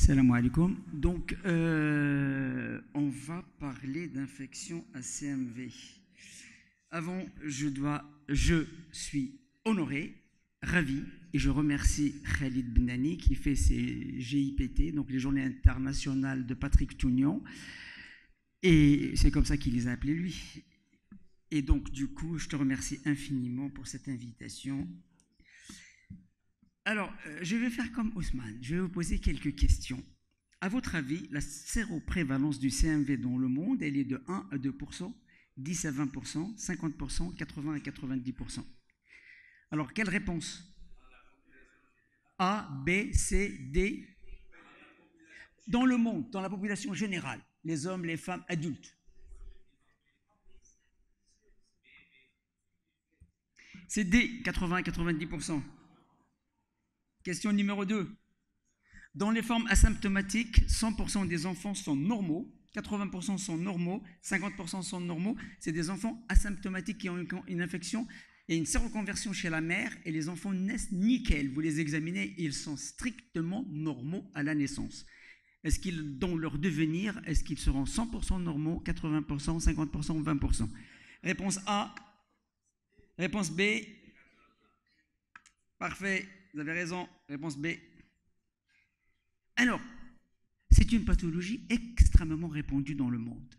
Salam alaikum. Donc, on va parler d'infection à CMV. Avant, je suis honoré, ravi, et je remercie Khalid Benani qui fait ses GIPT, donc les Journées internationales de Patrick Tougnon, et c'est comme ça qu'il les a appelés lui. Et donc, du coup, je te remercie infiniment pour cette invitation. Alors, je vais faire comme Ousmane, je vais vous poser quelques questions. À votre avis, la séroprévalence du CMV dans le monde, elle est de 1 à 2%, 10 à 20%, 50%, 80 à 90%. Alors, quelle réponse? A, B, C, D? Dans le monde, dans la population générale, les hommes, les femmes, adultes. C'est D, 80 à 90%. Question numéro 2. Dans les formes asymptomatiques, 100% des enfants sont normaux, 80% sont normaux, 50% sont normaux. C'est des enfants asymptomatiques qui ont une infection et une séroconversion chez la mère et les enfants naissent nickel. Vous les examinez, ils sont strictement normaux à la naissance. Est-ce qu'ils, dans leur devenir, est-ce qu'ils seront 100% normaux, 80%, 50% ou 20%? Réponse A. Réponse B. Parfait, vous avez raison. Réponse B. Alors, c'est une pathologie extrêmement répandue dans le monde.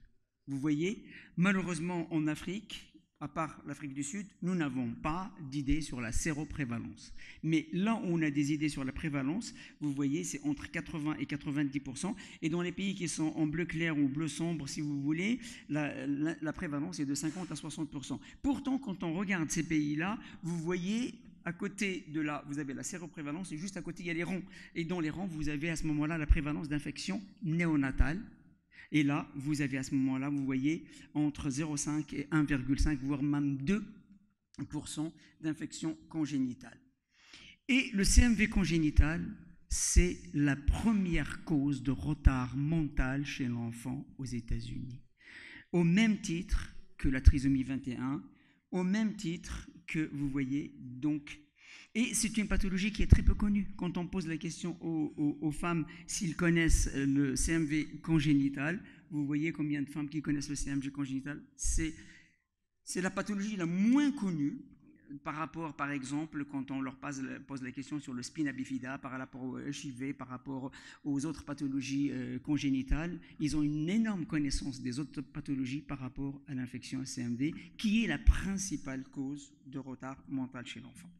Vous voyez, malheureusement en Afrique, à part l'Afrique du Sud, nous n'avons pas d'idées sur la séroprévalence. Mais là où on a des idées sur la prévalence, vous voyez, c'est entre 80 et 90%. Et dans les pays qui sont en bleu clair ou bleu sombre, si vous voulez, la prévalence est de 50 à 60%. Pourtant, quand on regarde ces pays-là, vous voyez, à côté de là, vous avez la séroprévalence et juste à côté, il y a les rangs. Et dans les rangs, vous avez à ce moment-là la prévalence d'infections néonatales. Et là, vous avez à ce moment-là, vous voyez, entre 0,5 et 1,5, voire même 2% d'infections congénitales. Et le CMV congénital, c'est la première cause de retard mental chez l'enfant aux États-Unis. Au même titre que la trisomie 21, au même titre que, vous voyez, donc, et c'est une pathologie qui est très peu connue. Quand on pose la question aux femmes s'ils connaissent le CMV congénital, vous voyez combien de femmes qui connaissent le CMV congénital. C'est la pathologie la moins connue par rapport, par exemple, quand on leur pose la question sur le spina bifida, par rapport au HIV, par rapport aux autres pathologies congénitales, ils ont une énorme connaissance des autres pathologies par rapport à l'infection à CMV, qui est la principale cause de retard mental chez l'enfant.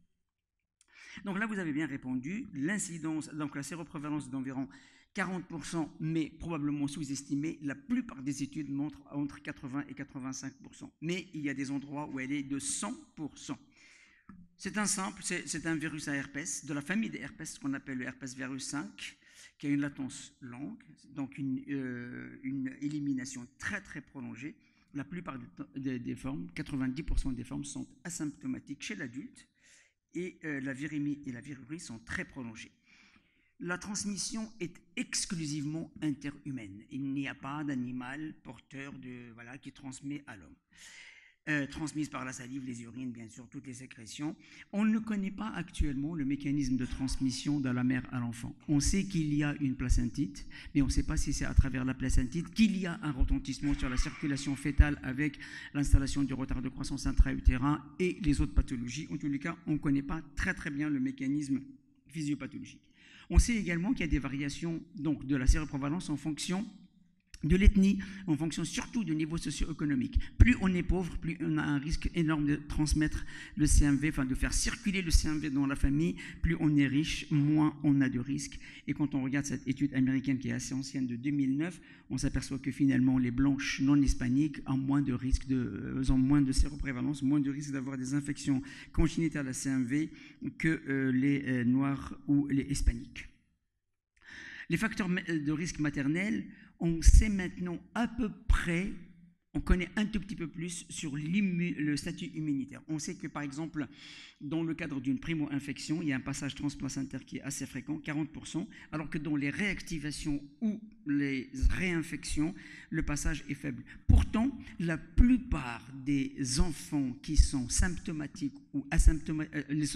Donc là, vous avez bien répondu. L'incidence, donc la séroprévalence d'environ 40%, mais probablement sous-estimée. La plupart des études montrent entre 80 et 85%. Mais il y a des endroits où elle est de 100%. C'est un virus à herpès, de la famille des herpès, ce qu'on appelle le herpès virus 5, qui a une latence longue, donc une élimination très très prolongée. La plupart des formes, 90% des formes, sont asymptomatiques chez l'adulte. Et la virémie et la virurie sont très prolongées. La transmission est exclusivement interhumaine. Il n'y a pas d'animal porteur qui transmet à l'homme. Transmise par la salive, les urines, bien sûr, toutes les sécrétions. On ne connaît pas actuellement le mécanisme de transmission de la mère à l'enfant. On sait qu'il y a une placentite, mais on ne sait pas si c'est à travers la placentite qu'il y a un retentissement sur la circulation fœtale avec l'installation du retard de croissance intra-utérin et les autres pathologies. En tous les cas, on ne connaît pas très très bien le mécanisme physiopathologique. On sait également qu'il y a des variations donc, de la séroprévalence en fonction de l'ethnie, en fonction surtout du niveau socio-économique. Plus on est pauvre, plus on a un risque énorme de transmettre le CMV, enfin de faire circuler le CMV dans la famille. Plus on est riche, moins on a de risques. Et quand on regarde cette étude américaine qui est assez ancienne de 2009, on s'aperçoit que finalement les blanches non hispaniques ont moins de risques, ont moins de séroprévalence, moins de risques d'avoir des infections congénitales à CMV que les noirs ou les hispaniques. Les facteurs de risque maternel, on sait maintenant à peu près on connaît un tout petit peu plus sur le statut immunitaire. On sait que, par exemple, dans le cadre d'une primo-infection, il y a un passage transplacentaire qui est assez fréquent, 40%, alors que dans les réactivations ou les réinfections, le passage est faible. Pourtant, la plupart des enfants qui sont symptomatiques ou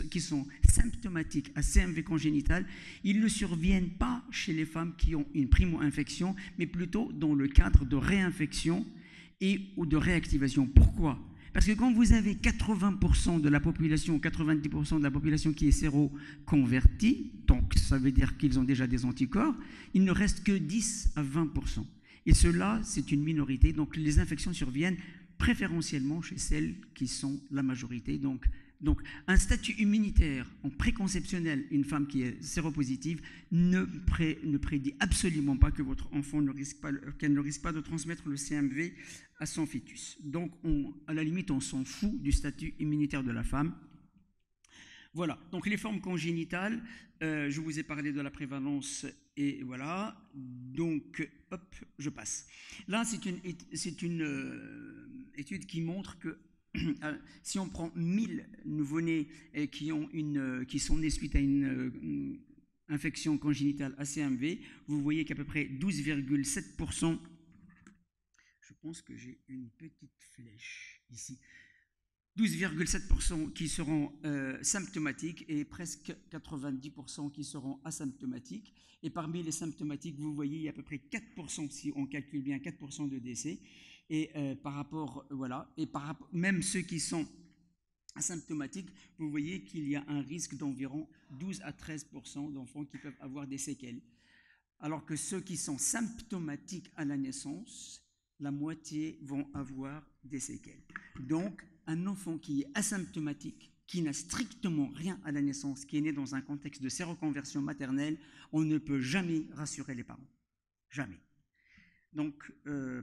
qui sont symptomatiques à CMV congénital, ils ne surviennent pas chez les femmes qui ont une primo-infection, mais plutôt dans le cadre de réinfection ou de réactivation. Pourquoi ? Parce que quand vous avez 80% de la population, ou 90% de la population qui est séroconvertie, donc ça veut dire qu'ils ont déjà des anticorps, il ne reste que 10 à 20%. Et cela, c'est une minorité, donc les infections surviennent préférentiellement chez celles qui sont la majorité. Donc un statut immunitaire en préconceptionnel, une femme qui est séropositive, ne prédit absolument pas que votre enfant qu'elle ne risque pas de transmettre le CMV à son fœtus. Donc, à la limite, on s'en fout du statut immunitaire de la femme. Voilà, donc les formes congénitales, je vous ai parlé de la prévalence et voilà, donc hop, je passe. Là, c'est une étude qui montre que si on prend 1000 nouveau-nés qui sont nés suite à une infection congénitale à CMV, vous voyez qu'à peu près 12,7%, je pense que j'ai une petite flèche ici, 12,7% qui seront symptomatiques et presque 90% qui seront asymptomatiques. Et parmi les symptomatiques, vous voyez, il y a à peu près 4%, si on calcule bien, 4% de décès. Et même ceux qui sont asymptomatiques, vous voyez qu'il y a un risque d'environ 12 à 13% d'enfants qui peuvent avoir des séquelles. Alors que ceux qui sont symptomatiques à la naissance, la moitié vont avoir des séquelles. Donc, un enfant qui est asymptomatique, qui n'a strictement rien à la naissance, qui est né dans un contexte de séroconversion maternelle, on ne peut jamais rassurer les parents. Jamais. Donc,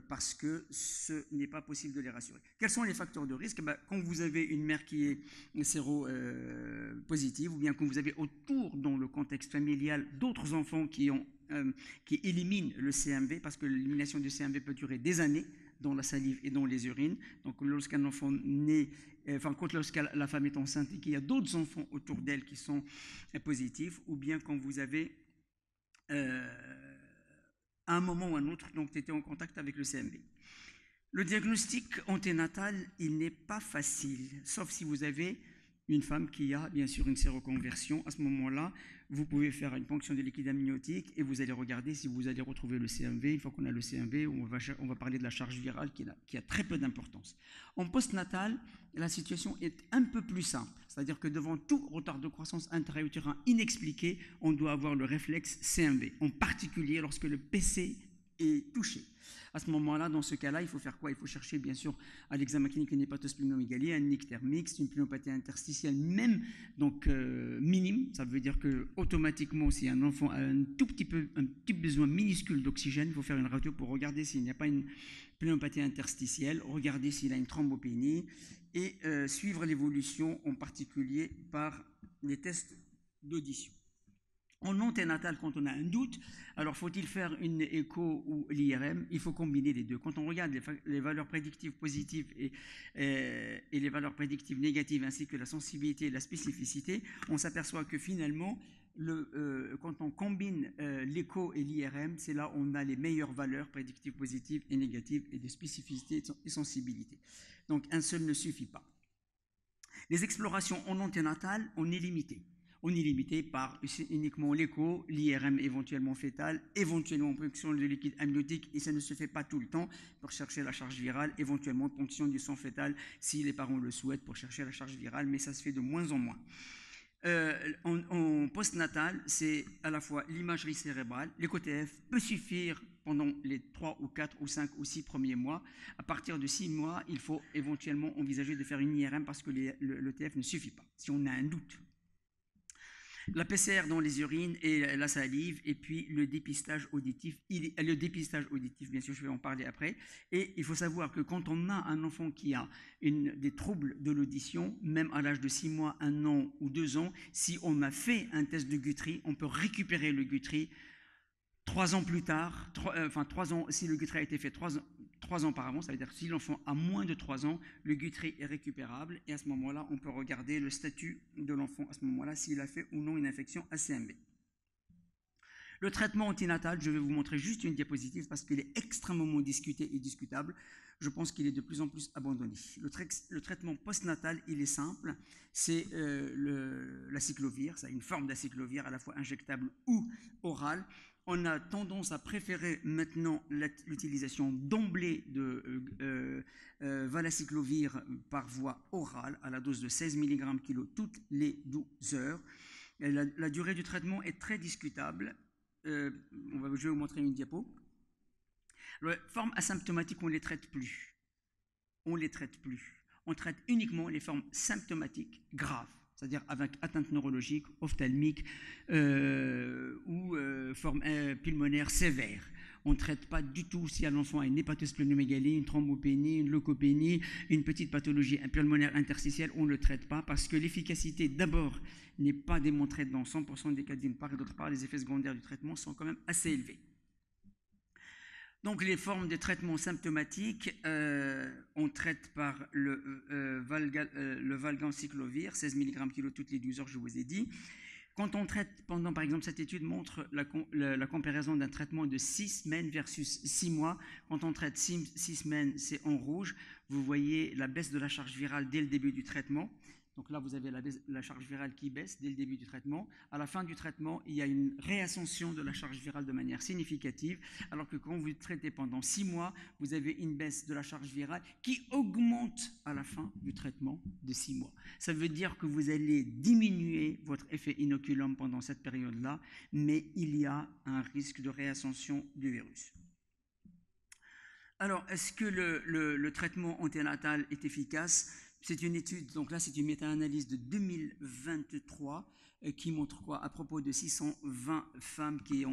parce que ce n'est pas possible de les rassurer. Quels sont les facteurs de risque ? Quand vous avez une mère qui est séropositive, ou bien quand vous avez autour, dans le contexte familial, d'autres enfants qui éliminent le CMV, parce que l'élimination du CMV peut durer des années dans la salive et dans les urines. Donc, lorsqu'un enfant naît, lorsque la femme est enceinte et qu'il y a d'autres enfants autour d'elle qui sont positifs, ou bien quand vous avez à un moment ou à un autre, donc tu étais en contact avec le CMV. Le diagnostic anténatal, il n'est pas facile, sauf si vous avez une femme qui a bien sûr une séroconversion. À ce moment-là, vous pouvez faire une ponction de liquide amniotique et vous allez regarder si vous allez retrouver le CMV. Une fois qu'on a le CMV, on va parler de la charge virale qui a très peu d'importance. En postnatal, la situation est un peu plus simple, c'est-à-dire que devant tout retard de croissance intra-utérin inexpliqué, on doit avoir le réflexe CMV, en particulier lorsque le PC est touché. À ce moment-là, dans ce cas-là, il faut faire quoi ? Il faut chercher, bien sûr, à l'examen clinique une hépatosplinomégalie, un ictère mixte, une pneumopathie interstitielle, même donc minime. Ça veut dire que automatiquement, si un enfant a un petit besoin minuscule d'oxygène, il faut faire une radio pour regarder s'il n'y a pas une pneumopathie interstitielle, regarder s'il a une thrombopénie et suivre l'évolution, en particulier par les tests d'audition. En anténatal, quand on a un doute, alors faut-il faire une écho ou l'IRM ? Il faut combiner les deux. Quand on regarde les valeurs prédictives positives et les valeurs prédictives négatives, ainsi que la sensibilité et la spécificité, on s'aperçoit que finalement, quand on combine l'écho et l'IRM, c'est là où on a les meilleures valeurs prédictives positives et négatives et de spécificité et sensibilité. Donc un seul ne suffit pas. Les explorations en anténatal, on est limité. On est limité par uniquement l'écho, l'IRM éventuellement fétale, éventuellement ponction de liquide amniotique, et ça ne se fait pas tout le temps pour chercher la charge virale, éventuellement ponction du sang fétal si les parents le souhaitent pour chercher la charge virale, mais ça se fait de moins en moins. En postnatal, c'est à la fois l'imagerie cérébrale, l'écho-TF peut suffire pendant les 3 ou 4 ou 5 ou 6 premiers mois. À partir de 6 mois, il faut éventuellement envisager de faire une IRM parce que le TF ne suffit pas, si on a un doute. La PCR dans les urines et la salive, et puis le dépistage auditif. Bien sûr, je vais en parler après. Et il faut savoir que quand on a un enfant qui a des troubles de l'audition, même à l'âge de 6 mois, 1 an ou 2 ans, si on a fait un test de Guthrie, on peut récupérer le Guthrie 3 ans plus tard, 3 ans, si le Guthrie a été fait 3 ans par avant, ça veut dire que si l'enfant a moins de 3 ans, le Guthrie est récupérable et à ce moment-là, on peut regarder le statut de l'enfant à ce moment-là, s'il a fait ou non une infection ACMB. Le traitement antinatal, je vais vous montrer juste une diapositive parce qu'il est extrêmement discuté et discutable. Je pense qu'il est de plus en plus abandonné. Le traitement postnatal, il est simple. C'est l'acyclovir, c'est une forme d'acyclovir à la fois injectable ou orale. On a tendance à préférer maintenant l'utilisation d'emblée de valacyclovir par voie orale à la dose de 16 mg kg toutes les 12 heures. La durée du traitement est très discutable. Je vais vous montrer une diapo. Les formes asymptomatiques, on ne les traite plus. On traite uniquement les formes symptomatiques graves, c'est-à-dire avec atteinte neurologique, ophtalmique ou forme pulmonaire sévère. On ne traite pas du tout si l'enfant a une hépatosplénomégalie, une thrombopénie, une leucopénie, une petite pathologie pulmonaire interstitielle, on ne le traite pas parce que l'efficacité, d'abord, n'est pas démontrée dans 100% des cas d'une part, et d'autre part, les effets secondaires du traitement sont quand même assez élevés. Donc les formes de traitement symptomatiques, on traite par le valganciclovir, 16 mg kg toutes les 12 heures, je vous ai dit. Quand on traite pendant, par exemple, cette étude montre la comparaison d'un traitement de 6 semaines versus 6 mois. Quand on traite 6 semaines, c'est en rouge. Vous voyez la baisse de la charge virale dès le début du traitement. Donc là, vous avez la charge virale qui baisse dès le début du traitement. À la fin du traitement, il y a une réascension de la charge virale de manière significative, alors que quand vous traitez pendant 6 mois, vous avez une baisse de la charge virale qui augmente à la fin du traitement de 6 mois. Ça veut dire que vous allez diminuer votre effet inoculum pendant cette période-là, mais il y a un risque de réascension du virus. Alors, est-ce que le traitement anténatal est efficace ? C'est une étude, donc là c'est une méta-analyse de 2023 qui montre quoi? À propos de 620 femmes qui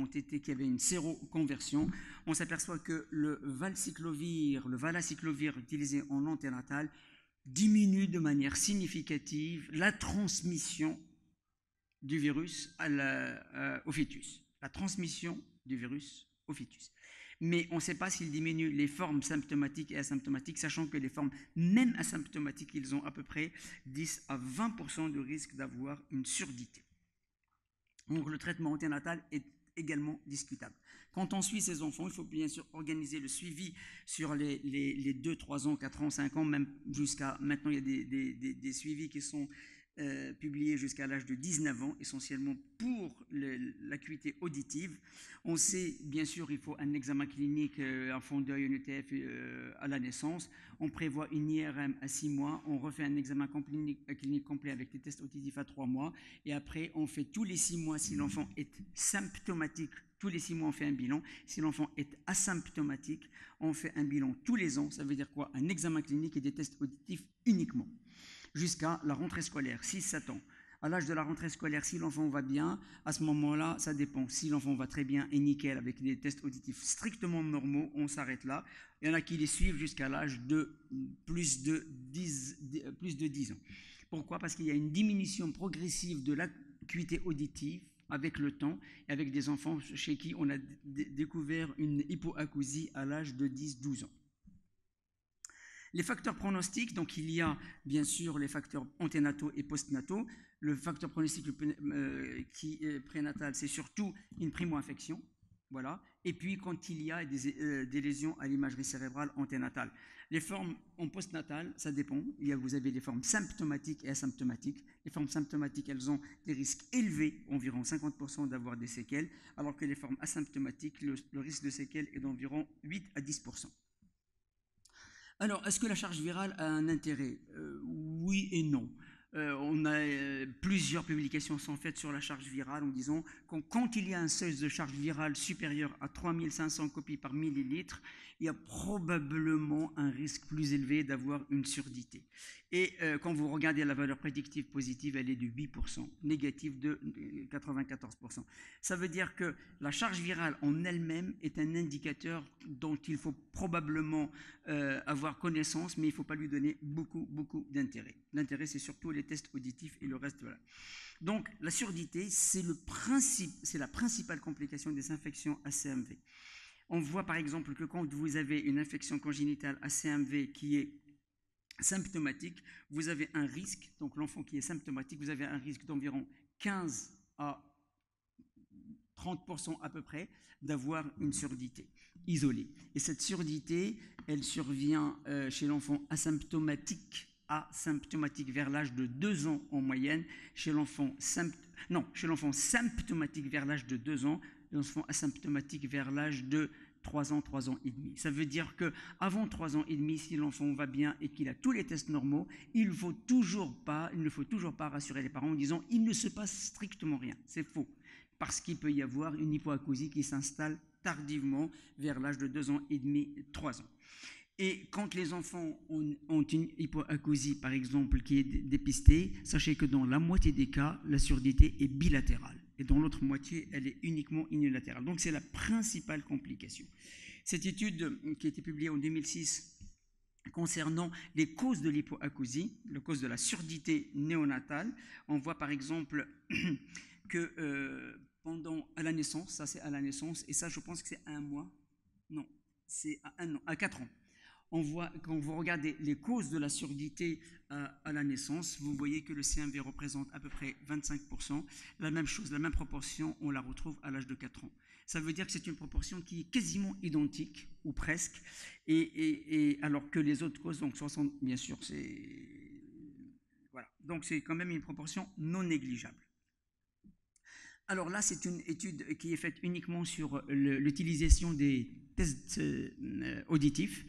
avaient une séroconversion, on s'aperçoit que le valacyclovir utilisé en anténatal diminue de manière significative la transmission du virus au fœtus. La transmission du virus au fœtus. Mais on ne sait pas s'il diminue les formes symptomatiques et asymptomatiques, sachant que les formes même asymptomatiques, ils ont à peu près 10 à 20% de risque d'avoir une surdité. Donc le traitement anténatal est également discutable. Quand on suit ces enfants, il faut bien sûr organiser le suivi sur les 2, 3 ans, 4 ans, 5 ans, même jusqu'à maintenant, il y a des suivis qui sont publié jusqu'à l'âge de 19 ans, essentiellement pour l'acuité auditive. On sait, bien sûr, il faut un examen clinique, un fond d'œil, un ETF à la naissance. On prévoit une IRM à 6 mois. On refait un examen clinique complet avec des tests auditifs à 3 mois. Et après, on fait tous les 6 mois, si l'enfant est symptomatique, tous les 6 mois, on fait un bilan. Si l'enfant est asymptomatique, on fait un bilan tous les ans. Ça veut dire quoi? Un examen clinique et des tests auditifs uniquement. Jusqu'à la rentrée scolaire, 6-7 ans. À l'âge de la rentrée scolaire, si l'enfant va bien, à ce moment-là, ça dépend. Si l'enfant va très bien et nickel avec des tests auditifs strictement normaux, on s'arrête là. Il y en a qui les suivent jusqu'à l'âge de plus de 10 ans. Pourquoi? Parce qu'il y a une diminution progressive de l'acuité auditive avec le temps, et avec des enfants chez qui on a découvert une hypoacousie à l'âge de 10-12 ans. Les facteurs pronostiques, donc il y a bien sûr les facteurs anténataux et postnataux. Le facteur pronostique qui est prénatal, c'est surtout une primo-infection. Voilà. Et puis quand il y a des lésions à l'imagerie cérébrale anténatale. Les formes en postnatal, ça dépend. Vous avez des formes symptomatiques et asymptomatiques. Les formes symptomatiques, elles ont des risques élevés, environ 50% d'avoir des séquelles, alors que les formes asymptomatiques, le risque de séquelles est d'environ 8 à 10%. Alors, est-ce que la charge virale a un intérêt? Oui et non. Plusieurs publications sont faites sur la charge virale en disant que quand il y a un seuil de charge virale supérieur à 3500 copies par millilitre, il y a probablement un risque plus élevé d'avoir une surdité. Et quand vous regardez la valeur prédictive positive, elle est de 8%, négative de 94%. Ça veut dire que la charge virale en elle-même est un indicateur dont il faut probablement avoir connaissance, mais il ne faut pas lui donner beaucoup d'intérêt. L'intérêt, c'est surtout les tests auditifs et le reste. Voilà. Donc, la surdité, c'est la principale complication des infections ACMV. On voit par exemple que quand vous avez une infection congénitale ACMV qui est symptomatique, vous avez un risque, donc l'enfant qui est symptomatique, vous avez un risque d'environ 15 à 30% à peu près d'avoir une surdité isolée. Et cette surdité, elle survient chez l'enfant asymptomatique vers l'âge de 2 ans en moyenne, chez l'enfant symptomatique vers l'âge de 2 ans, l'enfant asymptomatique vers l'âge de 3 ans, 3 ans et demi. Ça veut dire qu'avant 3 ans et demi, si l'enfant va bien et qu'il a tous les tests normaux, il ne faut toujours pas rassurer les parents en disant il ne se passe strictement rien. C'est faux. Parce qu'il peut y avoir une hypoacousie qui s'installe tardivement vers l'âge de 2 ans et demi, 3 ans. Et quand les enfants ont une hypoacousie, par exemple, qui est dépistée, sachez que dans la moitié des cas, la surdité est bilatérale. Et dans l'autre moitié, elle est uniquement unilatérale. Donc c'est la principale complication. Cette étude qui a été publiée en 2006 concernant les causes de l'hypoacousie, les causes de la surdité néonatale, on voit par exemple que à la naissance, ça c'est à la naissance, et ça je pense que c'est 1 mois, non, c'est à 1 an, à 4 ans. On voit, quand vous regardez les causes de la surdité à la naissance, vous voyez que le CMV représente à peu près 25%. La même chose, la même proportion, on la retrouve à l'âge de 4 ans. Ça veut dire que c'est une proportion qui est quasiment identique, ou presque, et alors que les autres causes, donc 60, bien sûr, voilà. Donc c'est quand même une proportion non négligeable. Alors là, c'est une étude qui est faite uniquement sur l'utilisation des tests auditifs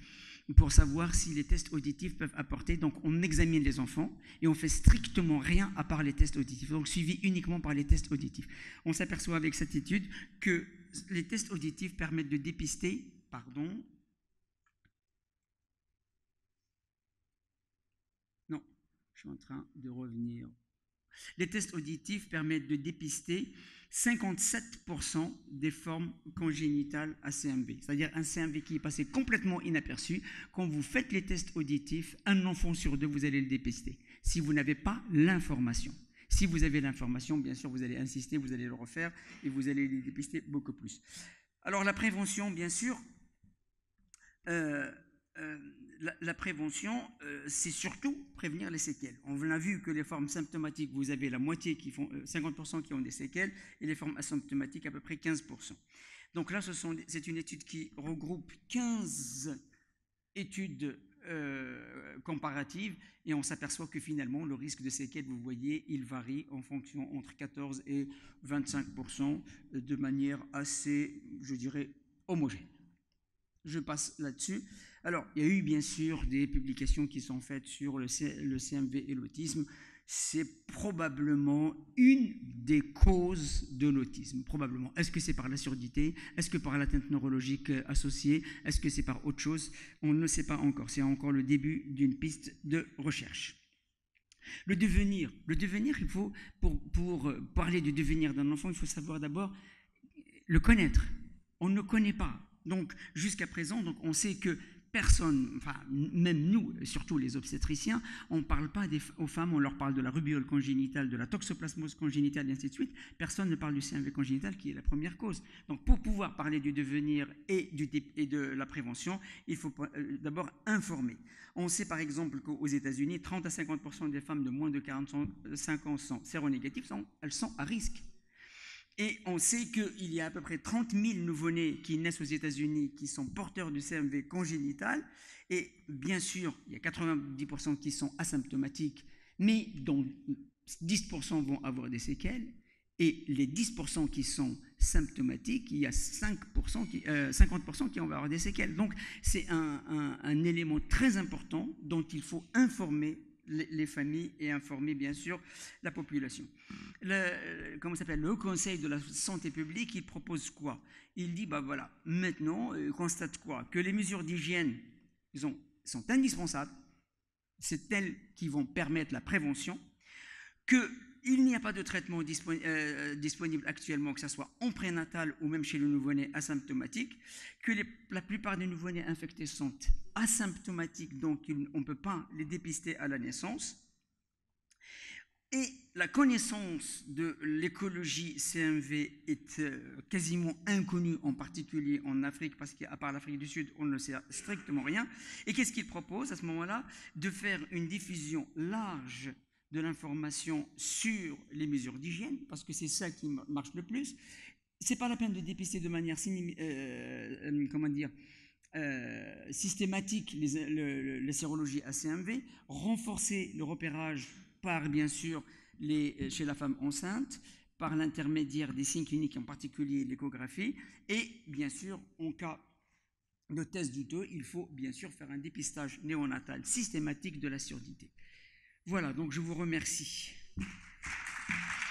pour savoir si les tests auditifs peuvent apporter. Donc, on examine les enfants et on fait strictement rien à part les tests auditifs. Donc, suivi uniquement par les tests auditifs. On s'aperçoit avec cette étude que les tests auditifs permettent de dépister, non, je suis en train de revenir. Les tests auditifs permettent de dépister 57% des formes congénitales ACMV, c'est-à-dire un CMV qui est passé complètement inaperçu. Quand vous faites les tests auditifs, un enfant sur 2, vous allez le dépister, si vous n'avez pas l'information. Si vous avez l'information, bien sûr, vous allez insister, vous allez le refaire et vous allez les dépister beaucoup plus. Alors la prévention, bien sûr, la prévention, c'est surtout prévenir les séquelles. On a vu que les formes symptomatiques, vous avez la moitié qui font 50% qui ont des séquelles et les formes asymptomatiques à peu près 15%. Donc là, c'est une étude qui regroupe 15 études comparatives et on s'aperçoit que finalement le risque de séquelles, vous voyez, il varie en fonction entre 14 et 25% de manière assez, je dirais, homogène. Je passe là-dessus. Alors, il y a eu bien sûr des publications qui sont faites sur le CMV et l'autisme. C'est probablement une des causes de l'autisme, probablement. Est-ce que c'est par la surdité? Est-ce que par l'atteinte neurologique associée? Est-ce que c'est par autre chose? On ne le sait pas encore. C'est encore le début d'une piste de recherche. Le devenir, il faut, pour parler du devenir d'un enfant, il faut savoir d'abord le connaître. On ne connaît pas. Donc, jusqu'à présent, donc, on sait que personne, enfin, même nous, surtout les obstétriciens, on ne parle pas aux femmes, on leur parle de la rubéole congénitale, de la toxoplasmose congénitale, et ainsi de suite. Personne ne parle du CMV congénital, qui est la première cause. Donc, pour pouvoir parler du devenir et de la prévention, il faut d'abord informer. On sait par exemple qu'aux États-Unis, 30 à 50% des femmes de moins de 45 ans sont séronégatives, elles sont à risque. Et on sait qu'il y a à peu près 30 000 nouveau-nés qui naissent aux États-Unis qui sont porteurs du CMV congénital. Et bien sûr, il y a 90% qui sont asymptomatiques, mais dont 10% vont avoir des séquelles. Et les 10% qui sont symptomatiques, il y a 50% qui vont avoir des séquelles. Donc, c'est un élément très important dont il faut informer les familles et informer bien sûr la population. Le Haut Conseil de la santé publique, il propose quoi? Il dit, voilà, maintenant, il constate quoi? Que les mesures d'hygiène sont indispensables, c'est elles qui vont permettre la prévention, qu'il n'y a pas de traitement disponible actuellement, que ce soit en prénatal ou même chez le nouveau-né asymptomatique, que la plupart des nouveau-nés infectés sont asymptomatiques, donc on ne peut pas les dépister à la naissance, Et la connaissance de l'écologie CMV est quasiment inconnue, en particulier en Afrique, parce qu'à part l'Afrique du Sud, on ne sait strictement rien. Et qu'est-ce qu'il propose à ce moment-là? De faire une diffusion large de l'information sur les mesures d'hygiène, parce que c'est ça qui marche le plus. C'est pas la peine de dépister de manière systématique les sérologies ACMV, renforcer le repérage par, bien sûr, chez la femme enceinte, par l'intermédiaire des signes cliniques, en particulier l'échographie, et bien sûr, en cas de test douteux, il faut bien sûr faire un dépistage néonatal systématique de la surdité. Voilà, donc je vous remercie.